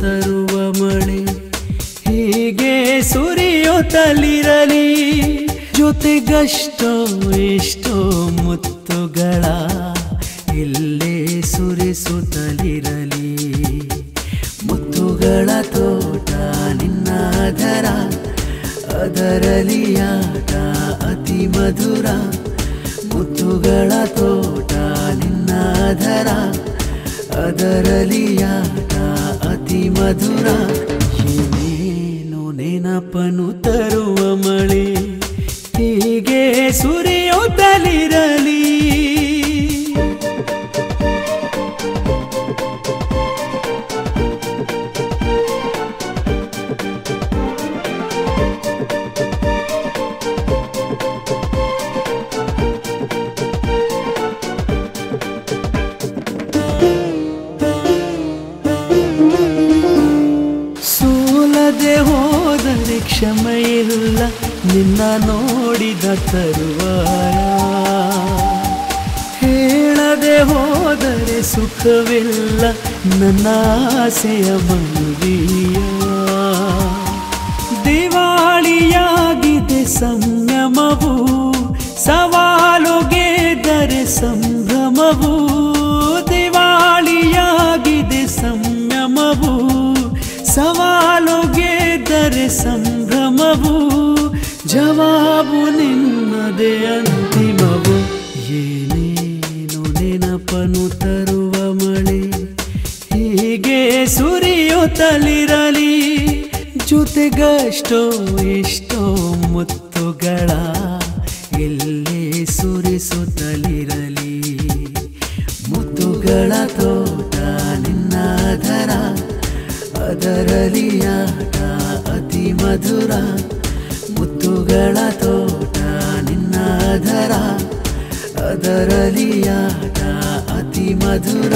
ತರುವ ಮಳೆ ಹೀಗೆ ಸುರಿಯುತ್ತಲಿರಲಿ, ಜೊತೆಗಷ್ಟೋ ಎಷ್ಟೋ ಮುತ್ತುಗಳ ಇಲ್ಲೇ ಸುರಿಸುತ್ತಲಿರಲಿ. ಮುತ್ತುಗಳ ತೋಟ ನಿನ್ನಾದರ, ಅದರಲಿ ಆಟ ಅತಿ ಮಧುರ. ಮುತ್ತುಗಳ ತೋಟ ನಿನ್ನಾದರ, ಅದರಲಿ ಆಟ ಅತಿ ಮಧುರ. ಏನೇನು ನೆನಪನು ತರುವ ಮಳೆ ಹೀಗೆ ಸುರಿಯುತ್ತಲಿರಲಿ. ಸೋಲದೆ ಹೋದರೆ ಕ್ಷಮೆಯಿಲ್ಲ ನಿನ್ನ ನೋಡಿದ ತರುವಾಯ, ಹೇಳದೆ ಹೋದರೆ ಸುಖವಿಲ್ಲ ನನ್ನ ಆಸೆಯ ಮನವಿಯ. ದಿವಾಳಿಯಾಗಿದೆ ಸಂಯಮವು, ಸವಾಲು ಗೆದ್ದರೆ ಸಂಭ್ರಮವು. ದಿವಾಳಿಯಾಗಿದೆ ಸಂಯಮವು, ಸವಾಲು ಗೆದ್ದರೆ ಸಂಭ್ರಮವು. ಜವಾಬು ನಿನ್ನದೇ ಅಂತಿಮವು. ಏನೇನು ನೆನಪನು ತರುವ ಮಳೆ ಹೀಗೆ ಸುರಿಯುತ್ತಲಿರಲಿ, ಜೊತೆಗಷ್ಟೋ ಎಷ್ಟೋ ಮುತ್ತುಗಳ ಇಲ್ಲೇ ಸುರಿಸುತ್ತಲಿರಲಿ. ಮುತ್ತುಗಳ ತೋಟ ನಿನ್ನಾದರ, ಅದರಲಿ ಆಟ ಅತಿ ಮಧುರ. ಮುತ್ತುಗಳ ತೋಟ ನಿನ್ನಾದರ, ಅದರಲಿ ಆಟ ಅತಿ ಮಧುರ.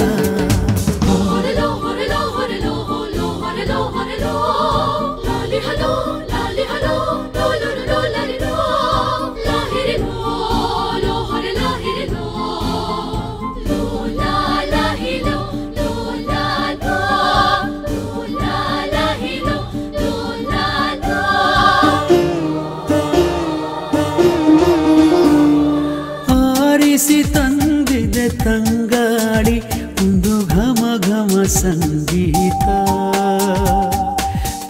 ಆರಿಸಿ ತಂದಿದೆ ತಂಗಾಳಿ ಒಂದು ಘಮ ಘಮ ಸಂಗೀತ.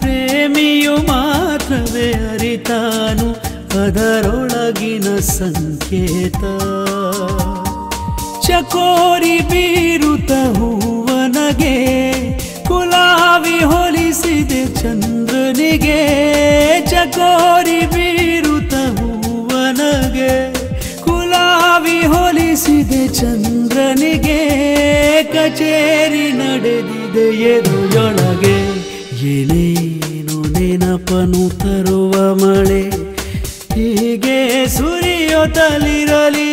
ಪ್ರೇಮಿಯು ಮಾತ್ರವೇ ಅರಿತಾನು ಅದರೊಳಗಿನ ಸಂಕೇತ. ಚಕೋರಿ ಬೀರುತ್ತ ಹೂವನಗೆ, ಗುಲಾಬಿ ಹೋಲಿಸಿದೆ ಚಂದ್ರನಿಗೆ. ಚಕೋರಿ ಬೀರುತ್ತ ಹೂವನಗೆ, ಗುಲಾಬಿ ಹೋಲಿಸಿದೆ ಚಂದ್ರನಿಗೆ. ಕಚೇರಿ ನಡೆದಿದೆ ಎದುರೊಳಗೆ. ಏನೇನು ನೆನಪನು ತರುವ ಮಳೆ ಹೀಗೆ ಸುರಿಯುತ್ತಲಿರಲಿ,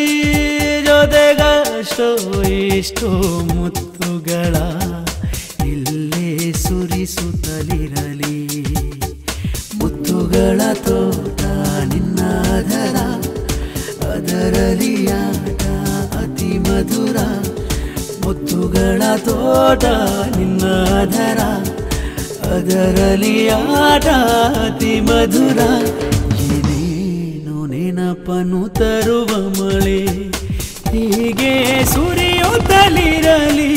ಜೊತೆಗಷ್ಟೋ ಎಷ್ಟೋ ಮುತ್ತುಗಳ ಇಲ್ಲೇ ಸುರಿಸುತ್ತಲಿರಲಿ. ಮುತ್ತುಗಳ ತೋಟ ನಿನ್ನಾದರ, ಅದರಲಿ ಆಟ ಅತಿ ಮಧುರ. ಮುತ್ತುಗಳ ತೋಟ ನಿನ್ನಾದರ, ಅದರಲಿ ಆಟ ಅತಿ ಮಧುರ. ಏನೇನು ನೆನಪನು ತರುವ ಮಳೆ ಹೀಗೆ ಸುರಿಯುತ್ತಲಿರಲಿ.